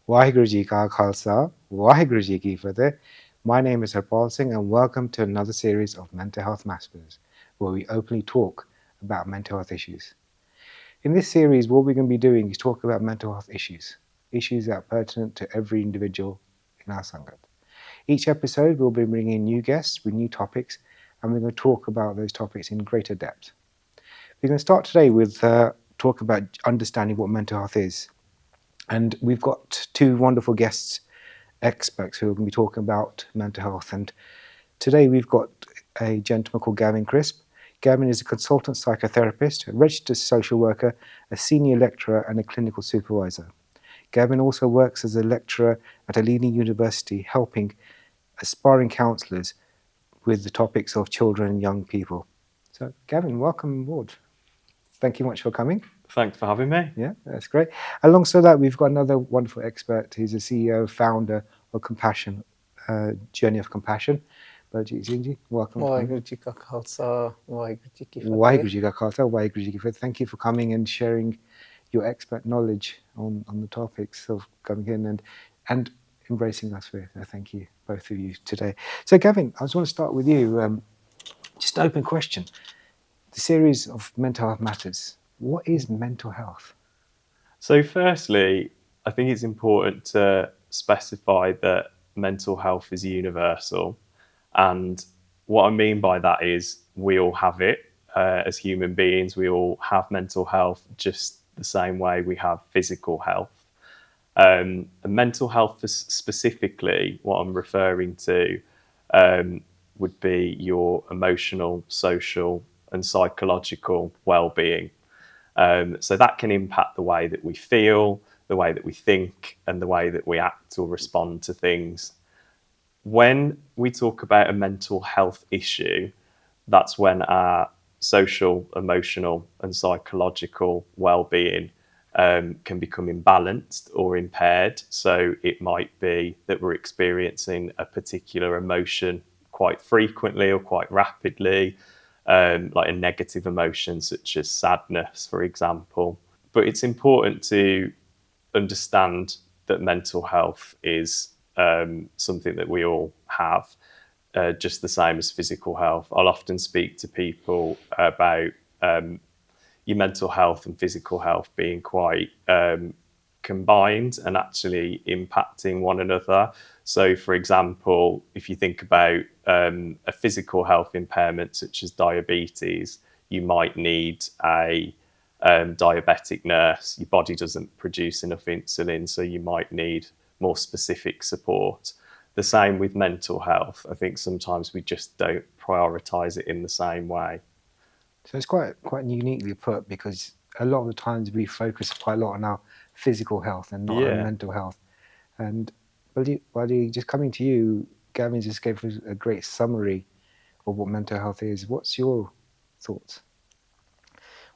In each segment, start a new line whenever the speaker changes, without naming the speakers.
Waheguru Ji Ka Khalsa, Waheguru Ji Ki Fateh. My name is Harpal Singh and welcome to another series of Mental Health Masters, where we openly talk about mental health issues. In this series, what we're going to be doing is talk about mental health issues that are pertinent to every individual in our Sangat. Each episode, we'll be bringing new guests with new topics, and we're going to talk about those topics in greater depth. We're going to start today with talk about understanding what mental health is. And we've got two wonderful guests, experts, who are going to be talking about mental health. And today we've got a gentleman called Gavin Crisp. Gavin is a consultant psychotherapist, a registered social worker, a senior lecturer, and a clinical supervisor. Gavin also works as a lecturer at a leading university, helping aspiring counsellors with the topics of children and young people. So, Gavin, welcome aboard. Thank you much for coming.
Thanks for having me.
Yeah, that's great. Alongside that, we've got another wonderful expert. He's a CEO, founder of Compassion, Journey of Compassion. Baljeet Singh ji, welcome.
Waheguru Ji Ka Khalsa, Waheguru Ji Ki Fateh.
Waheguru Ji Ka Khalsa, Waheguru Ji Ki Fateh. Thank you for coming and sharing your expert knowledge on the topics of coming in and embracing us with. Thank you, both of you, today. So, Gavin, I just want to start with you. Just an open question. The series of Mental Health Matters. What is mental health?
So firstly, I think it's important to specify that mental health is universal. And what I mean by that is we all have it as human beings. We all have mental health just the same way we have physical health. And mental health specifically, what I'm referring to would be your emotional, social and psychological well-being. So that can impact the way that we feel, the way that we think, and the way that we act or respond to things. When we talk about a mental health issue, that's when our social, emotional, and psychological well-being can become imbalanced or impaired. So it might be that we're experiencing a particular emotion quite frequently or quite rapidly, like a negative emotion such as sadness, for example. But it's important to understand that mental health is something that we all have, just the same as physical health. I'll often speak to people about your mental health and physical health being quite combined and actually impacting one another. So, for example, if you think about a physical health impairment such as diabetes, you might need a diabetic nurse. Your body doesn't produce enough insulin, so you might need more specific support. The same with mental health. I think sometimes we just don't prioritise it in the same way.
So it's quite uniquely put, because a lot of the times we focus quite a lot on our physical health and not our mental health. And Baljeet, just coming to you, Gavin just gave us a great summary of what mental health is. What's your thoughts?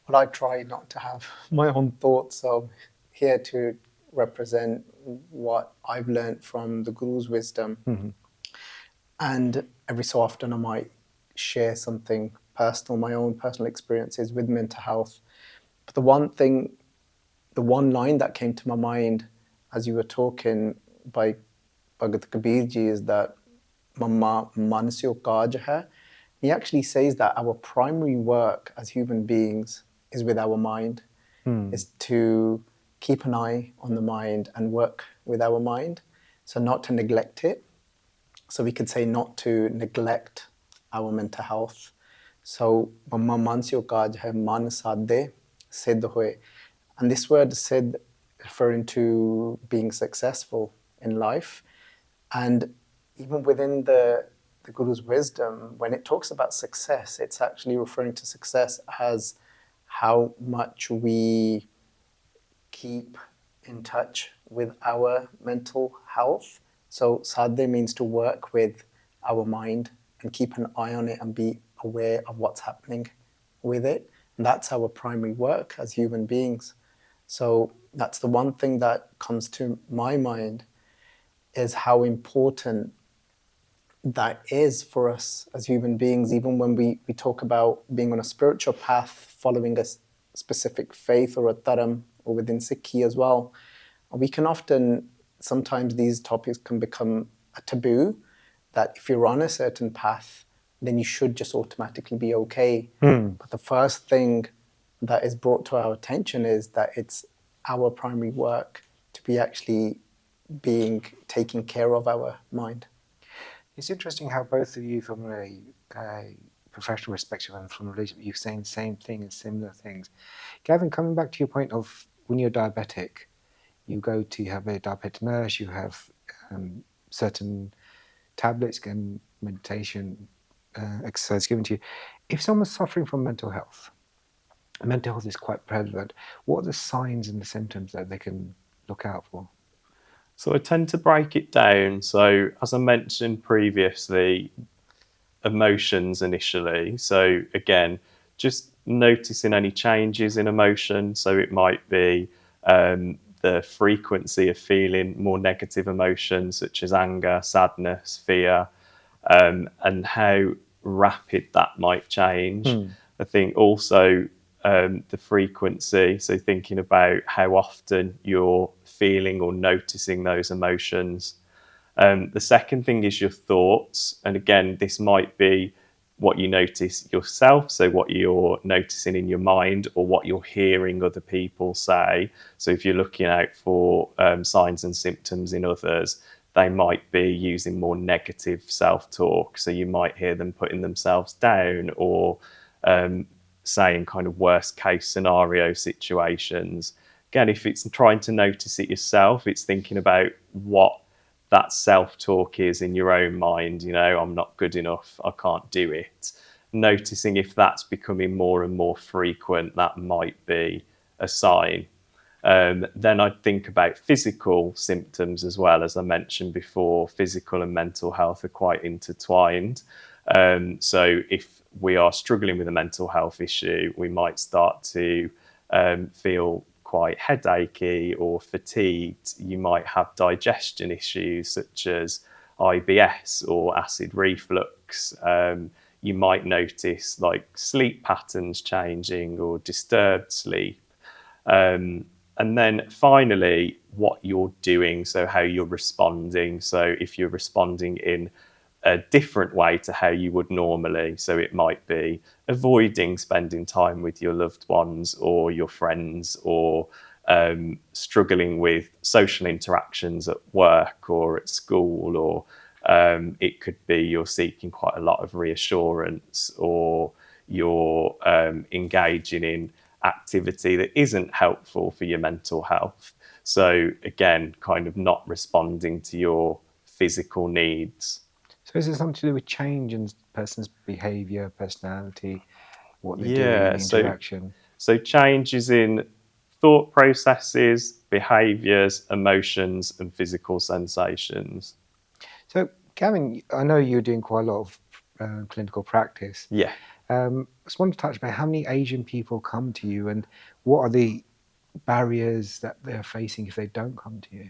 Well, I try not to have my own thoughts, so I'm here to represent what I've learned from the Guru's wisdom. Mm-hmm. And every so often I might share something personal, my own personal experiences with mental health. But the one line that came to my mind as you were talking by Bhagat Kabir ji is that Mamma Mansyo Kaj hai. He actually says that our primary work as human beings is with our mind, is to keep an eye on the mind and work with our mind. So not to neglect it. So we could say not to neglect our mental health. So Mamma Mansyo Kaj hai, man sadhe siddh hoye. And this word siddh referring to being successful in life. And even within the Guru's wisdom, when it talks about success, it's actually referring to success as how much we keep in touch with our mental health. So sadhe means to work with our mind and keep an eye on it and be aware of what's happening with it. And that's our primary work as human beings. So that's the one thing that comes to my mind, is how important that is for us as human beings. Even when we talk about being on a spiritual path, following a specific faith or a dharam, or within Sikhi as well, we can often sometimes these topics can become a taboo, that if you're on a certain path, then you should just automatically be okay. But the first thing that is brought to our attention is that it's our primary work to be actually taking care of our mind.
It's interesting how both of you, from a professional perspective and from a relationship, you're saying the same thing and similar things. Gavin, coming back to your point of when you're diabetic, you go to have a diabetic nurse, you have certain tablets and meditation exercise given to you. If someone's suffering from mental health is quite prevalent. What are the signs and the symptoms that they can look out for?
So I tend to break it down. So as I mentioned previously, emotions initially. So again, just noticing any changes in emotion. So it might be the frequency of feeling more negative emotions such as anger, sadness, fear, and how rapid that might change. I think also the frequency, so thinking about how often you're feeling or noticing those emotions. The second thing is your thoughts. And again, this might be what you notice yourself, so what you're noticing in your mind or what you're hearing other people say. So if you're looking out for signs and symptoms in others, they might be using more negative self-talk. So you might hear them putting themselves down or saying kind of worst case scenario situations. Again, if it's trying to notice it yourself, it's thinking about what that self-talk is in your own mind. I'm not good enough, I can't do it. Noticing if that's becoming more and more frequent, that might be a sign. Then I'd think about physical symptoms as well. As I mentioned before, physical and mental health are quite intertwined. So if we are struggling with a mental health issue, we might start to feel quite headachy or fatigued. You might have digestion issues such as IBS or acid reflux. You might notice like sleep patterns changing or disturbed sleep. And then finally, what you're doing, so how you're responding. So if you're responding in a different way to how you would normally, so it might be avoiding spending time with your loved ones or your friends, or struggling with social interactions at work or at school, or it could be you're seeking quite a lot of reassurance, or you're engaging in activity that isn't helpful for your mental health. So again, kind of not responding to your physical needs.
So is it something to do with change in person's behaviour, personality, what they're doing, interaction?
So changes in thought processes, behaviours, emotions, and physical sensations.
So Gavin, I know you're doing quite a lot of clinical practice.
Yeah.
I just wanted to touch about how many Asian people come to you and what are the barriers that they're facing if they don't come to you?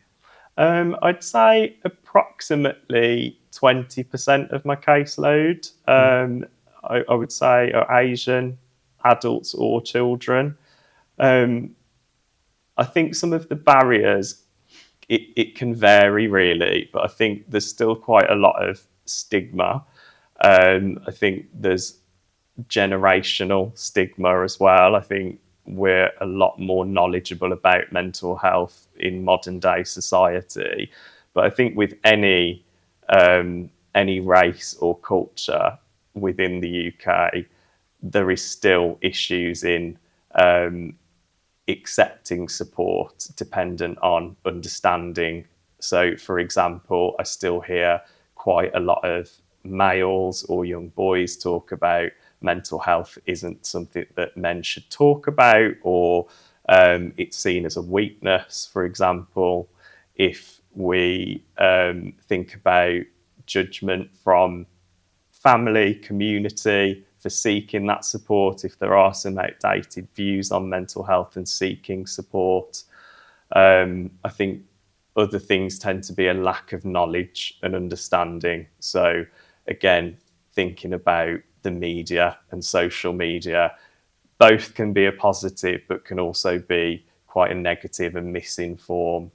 I'd say approximately 20% of my caseload, I would say, are Asian adults or children. I think some of the barriers, it can vary really, but I think there's still quite a lot of stigma. I think there's generational stigma as well. I think we're a lot more knowledgeable about mental health in modern day society, but I think with any race or culture within the UK, there is still issues in accepting support dependent on understanding. So, for example, I still hear quite a lot of males or young boys talk about mental health isn't something that men should talk about, or it's seen as a weakness, for example. If we think about judgment from family, community for seeking that support, if there are some outdated views on mental health and seeking support, I think other things tend to be a lack of knowledge and understanding. So again, thinking about the media and social media, both can be a positive but can also be quite a negative and misinform.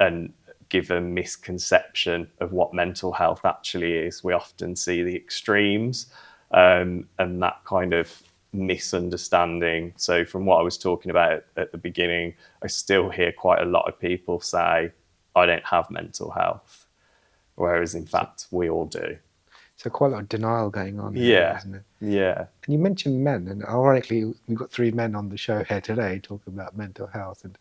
and give a misconception of what mental health actually is. We often see the extremes, and that kind of misunderstanding. So from what I was talking about at the beginning, I still hear quite a lot of people say, I don't have mental health, whereas in fact we all do.
So quite a lot of denial going on here, isn't it?
Yeah.
And you mentioned men, and ironically, we've got 3 men on the show here today talking about mental health. And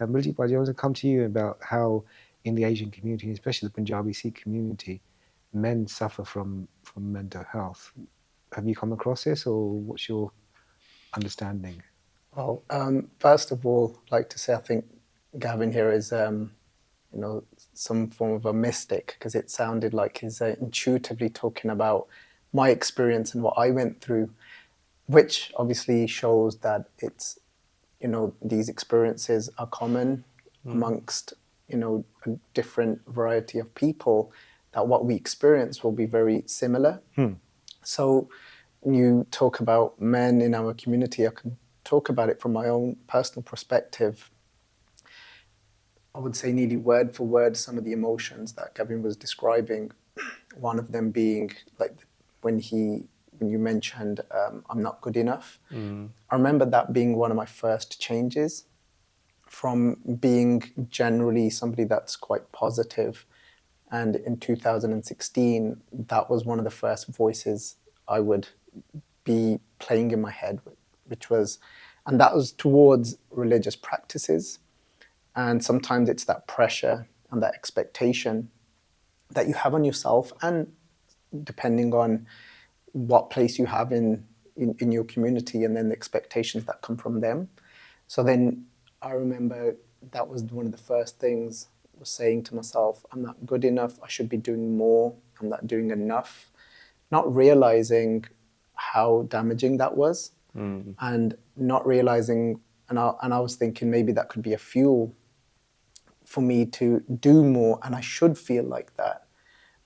Muljit, I want to come to you about how in the Asian community, especially the Punjabi Sikh community, men suffer from mental health. Have you come across this, or what's your understanding?
Well, first of all, I'd like to say I think Gavin here is, some form of a mystic, because it sounded like he's intuitively talking about my experience and what I went through, which obviously shows that it's, these experiences are common amongst, a different variety of people, that what we experience will be very similar. So when you talk about men in our community, I can talk about it from my own personal perspective. I would say nearly word for word some of the emotions that Gavin was describing. One of them being like when you mentioned I'm not good enough. I remember that being one of my first changes from being generally somebody that's quite positive. And in 2016, that was one of the first voices I would be playing in my head, and that was towards religious practices. And sometimes it's that pressure and that expectation that you have on yourself, and depending on what place you have in your community, and then the expectations that come from them. So then I remember that was one of the first things I was saying to myself, I'm not good enough, I should be doing more, I'm not doing enough. Not realizing how damaging that was, and not realizing, and I was thinking maybe that could be a fuel for me to do more, and I should feel like that.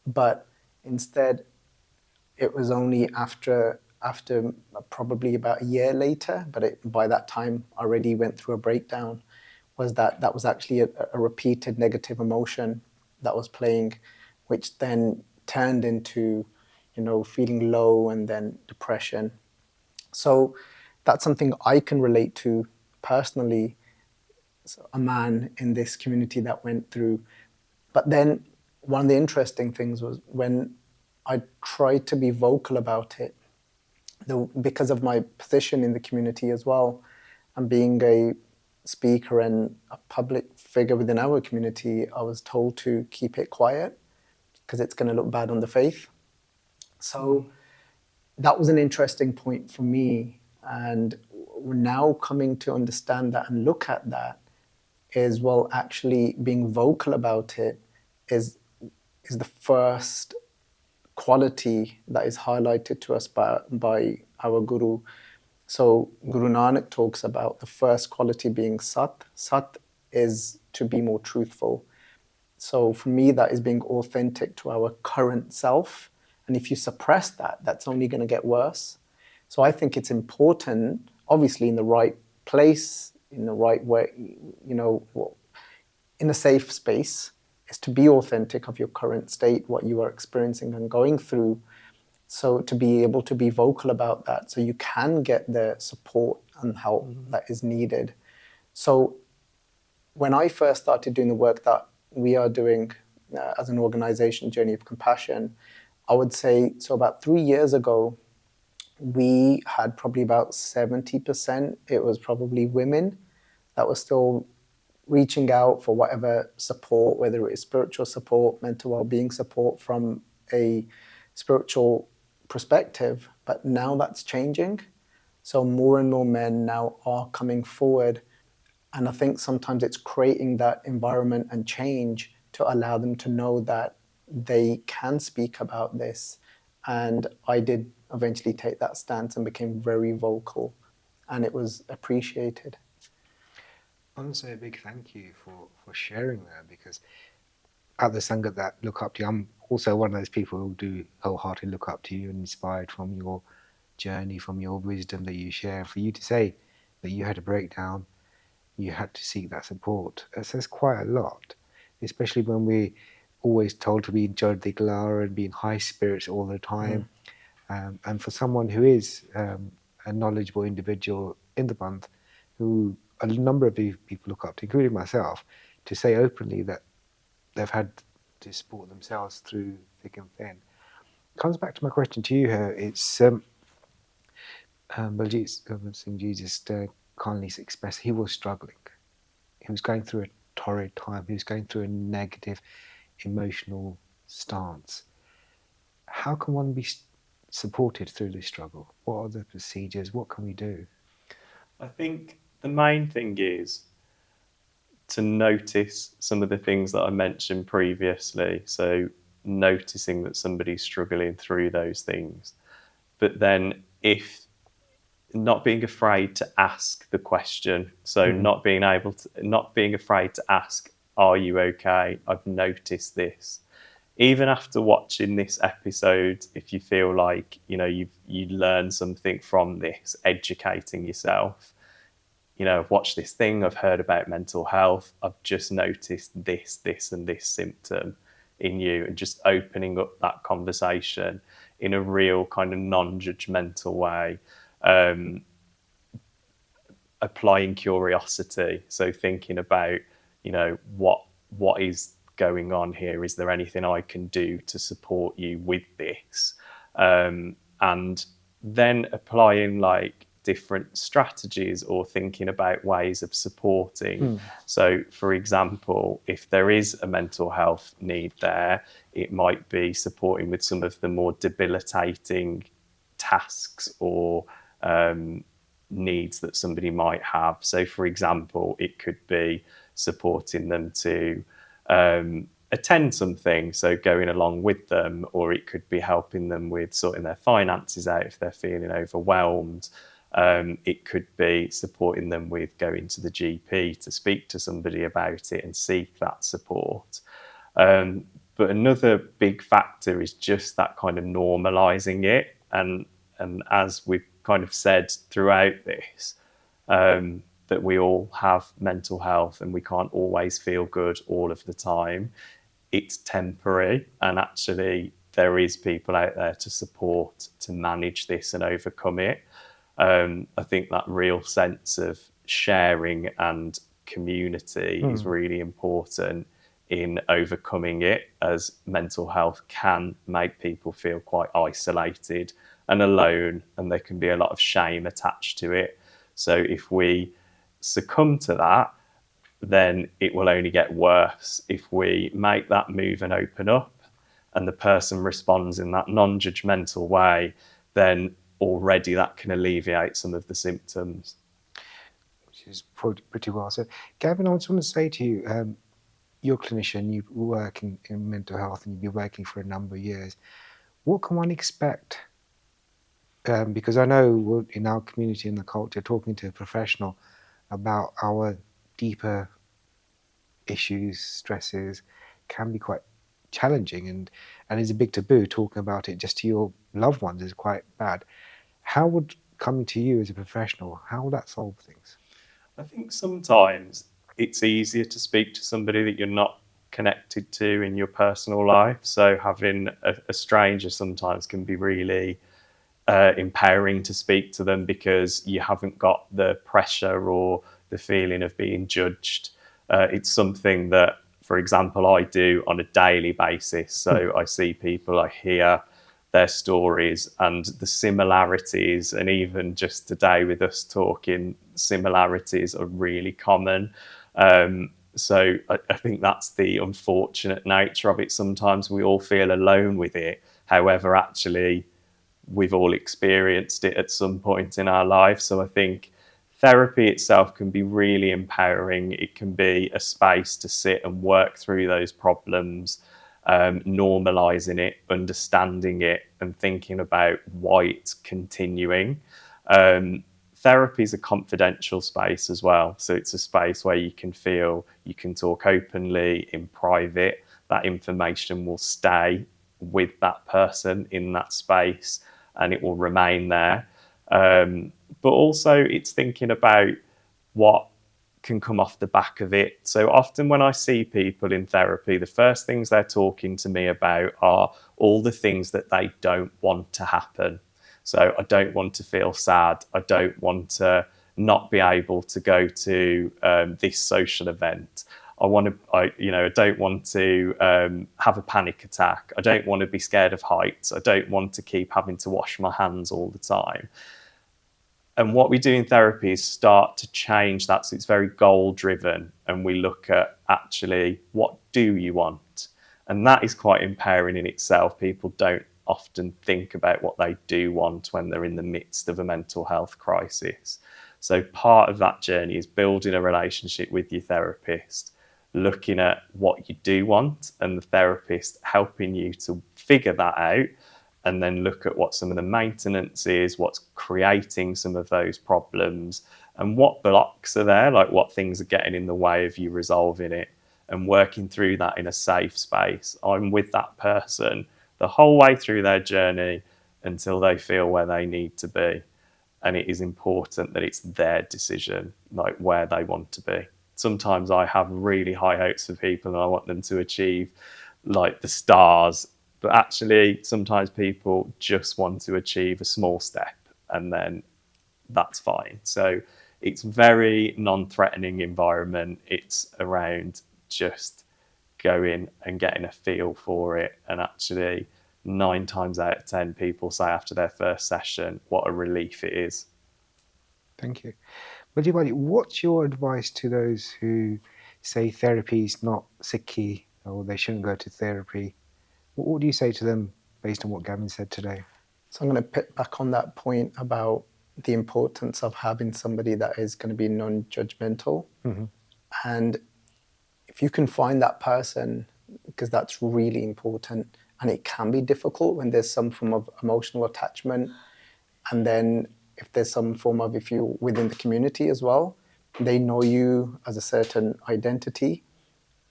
But instead, it was only after probably about a year later, but by that time I already went through a breakdown, was that was actually a repeated negative emotion that was playing, which then turned into, feeling low and then depression. So that's something I can relate to personally, a man in this community that went through. But then one of the interesting things was when I tried to be vocal about it, because of my position in the community as well, and being a speaker and a public figure within our community, I was told to keep it quiet because it's going to look bad on the faith. So that was an interesting point for me. And we're now coming to understand that and look at that is, well, actually being vocal about it is the first quality that is highlighted to us by our Guru. So Guru Nanak talks about the first quality being Sat. Sat is to be more truthful. So for me, that is being authentic to our current self. And if you suppress that, that's only going to get worse. So I think it's important, obviously in the right place, in the right way, in a safe space, is to be authentic of your current state, what you are experiencing and going through. So to be able to be vocal about that, so you can get the support and help that is needed. So when I first started doing the work that we are doing as an organization, Journey of Compassion, I would say, so about 3 years ago, we had probably about 70%, it was probably women that were still reaching out for whatever support, whether it is spiritual support, mental well-being support from a spiritual perspective. But now that's changing. So more and more men now are coming forward. And I think sometimes it's creating that environment and change to allow them to know that they can speak about this. And I did eventually take that stance and became very vocal, and it was appreciated.
I want to say a big thank you for sharing that, because at the Sangat that look up to you, I'm also one of those people who do wholeheartedly look up to you and inspired from your journey, from your wisdom that you share. For you to say that you had a breakdown, you had to seek that support, it says quite a lot. especially when we're always told to be in Jardi Glar and be in high spirits all the time. And for someone who is a knowledgeable individual in the month, who a number of people look up to, including myself, to say openly that they've had to support themselves through thick and thin. Comes back to my question to you here. It's Baljeet Singh Ji just kindly expressed he was struggling. He was going through a torrid time. He was going through a negative emotional stance. How can one be supported through this struggle? What are the procedures? What can we do?
I think the main thing is to notice some of the things that I mentioned previously. So noticing that somebody's struggling through those things. But then if not being afraid to ask the question, so not being afraid to ask, are you okay? I've noticed this. Even after watching this episode, if you feel like you learned something from this, educating yourself, I've watched this thing, I've heard about mental health, I've just noticed this and this symptom in you, and just opening up that conversation in a real kind of non-judgmental way, applying curiosity. So thinking about, what is going on here? Is there anything I can do to support you with this? And then applying like different strategies or thinking about ways of supporting. So, for example, if there is a mental health need there, it might be supporting with some of the more debilitating tasks or needs that somebody might have. So, for example, it could be supporting them to attend something, so going along with them, or it could be helping them with sorting their finances out if they're feeling overwhelmed. It could be supporting them with going to the GP to speak to somebody about it and seek that support. But another big factor is just that kind of normalising it. And as we've kind of said throughout this, that we all have mental health and we can't always feel good all of the time. It's temporary, and actually there is people out there to support, to manage this and overcome it. I think that real sense of sharing and community is really important in overcoming it, as mental health can make people feel quite isolated and alone, and there can be a lot of shame attached to it. So if we succumb to that, then it will only get worse. If we make that move and open up, and the person responds in that non-judgmental way, then already that can alleviate some of the symptoms.
Which is pretty well said. Gavin, I just want to say to you, you're a clinician, you work in mental health, and you've been working for a number of years. What can one expect? Because I know in our community and the culture, talking to a professional about our deeper issues, stresses, can be quite challenging, and is a big taboo. Talking about it just to your loved ones is quite bad. How would coming to you as a professional, how would that solve things?
I think sometimes it's easier to speak to somebody that you're not connected to in your personal life. So having a stranger sometimes can be really empowering to speak to them, because you haven't got the pressure or the feeling of being judged. It's something that, for example, I do on a daily basis. So I see people, I hear their stories and the similarities, and even just today with us talking, similarities are really common. So I think that's the unfortunate nature of it. Sometimes we all feel alone with it. However, actually, we've all experienced it at some point in our life. So I think therapy itself can be really empowering. It can be a space to sit and work through those problems, normalizing it, understanding it, and thinking about why it's continuing. Therapy is a confidential space as well. So it's a space where you can feel you can talk openly in private. That information will stay with that person in that space, and it will remain there. But also it's thinking about what can come off the back of it. So often when I see people in therapy, the first things they're talking to me about are all the things that they don't want to happen. So I don't want to feel sad. I don't want to not be able to go to this social event. I don't want to have a panic attack. I don't want to be scared of heights. I don't want to keep having to wash my hands all the time. And what we do in therapy is start to change that. So it's very goal driven. And we look at actually, what do you want? And that is quite empowering in itself. People don't often think about what they do want when they're in the midst of a mental health crisis. So part of that journey is building a relationship with your therapist, looking at what you do want, and the therapist helping you to figure that out, and then look at what some of the maintenance is, what's creating some of those problems, and what blocks are there, like what things are getting in the way of you resolving it, and working through that in a safe space. I'm with that person the whole way through their journey until they feel where they need to be. And it is important that it's their decision, like where they want to be. Sometimes I have really high hopes for people and I want them to achieve like the stars. But actually, sometimes people just want to achieve a small step and then that's fine. So it's very non-threatening environment. It's around just going and getting a feel for it. And actually, 9 times out of 10 people say after their first session, what a relief it is.
Thank you. Well, what's your advice to those who say therapy is not sicky or they shouldn't go to therapy? What do you say to them based on what Gavin said today?
So I'm going to pick back on that point about the importance of having somebody that is going to be non-judgmental. Mm-hmm. And if you can find that person, because that's really important, and it can be difficult when there's some form of emotional attachment, and then if there's some form of, if you're within the community as well, they know you as a certain identity.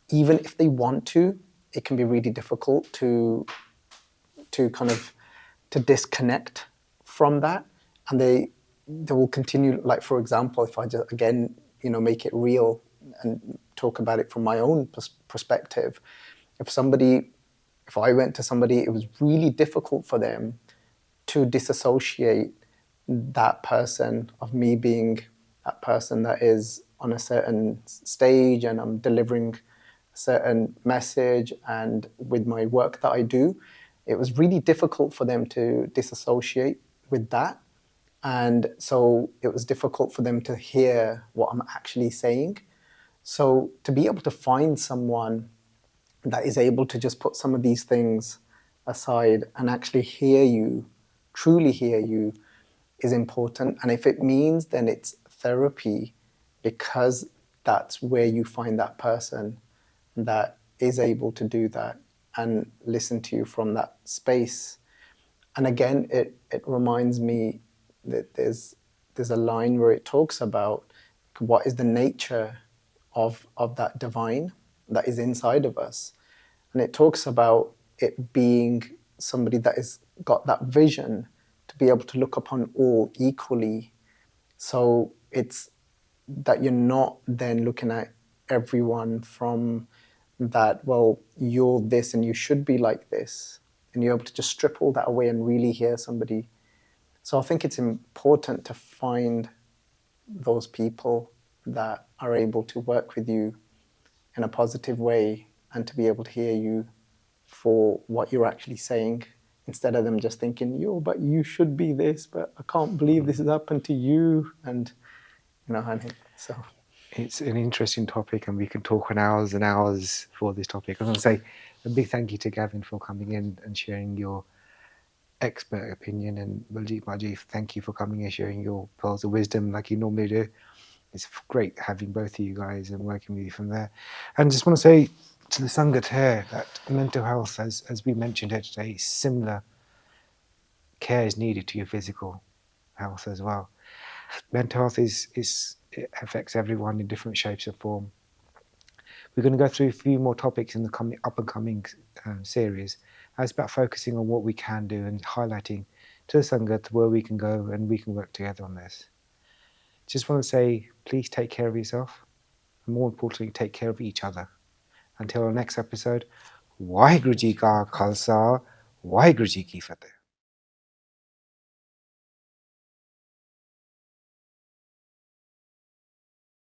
Even if they want to, it can be really difficult to disconnect from that, and they will continue. Like, for example, if I just again make it real and talk about it from my own perspective, if I went to somebody, it was really difficult for them to disassociate that person of me being that person that is on a certain stage and I'm delivering a certain message, and with my work that I do, it was really difficult for them to disassociate with that. And so it was difficult for them to hear what I'm actually saying. So to be able to find someone that is able to just put some of these things aside and actually hear you, truly hear you, is important. And if it means then it's therapy, because that's where you find that person that is able to do that and listen to you from that space. And again, it reminds me that there's a line where it talks about what is the nature of that divine that is inside of us. And it talks about it being somebody that has got that vision to be able to look upon all equally. So it's that you're not then looking at everyone from that, well, you're this and you should be like this. And you're able to just strip all that away and really hear somebody. So I think it's important to find those people that are able to work with you in a positive way and to be able to hear you for what you're actually saying, instead of them just thinking, yo, but you should be this, but I can't believe this has happened to you. And, so.
It's an interesting topic and we can talk on hours and hours for this topic. I want to say a big thank you to Gavin for coming in and sharing your expert opinion, and Baljeet, thank you for coming and sharing your pearls of wisdom like you normally do. It's great having both of you guys and working with you from there. And just want to say to the Sangat here that mental health, as we mentioned here today, similar care is needed to your physical health as well. Mental health it affects everyone in different shapes or form. We're going to go through a few more topics in the up and coming series. It's about focusing on what we can do and highlighting to the Sangat where we can go and we can work together on this. Just want to say, please take care of yourself. and more importantly, take care of each other. Until our next episode, Waheguru Ji Ka Khalsa, Waheguru Ji Ki Fateh.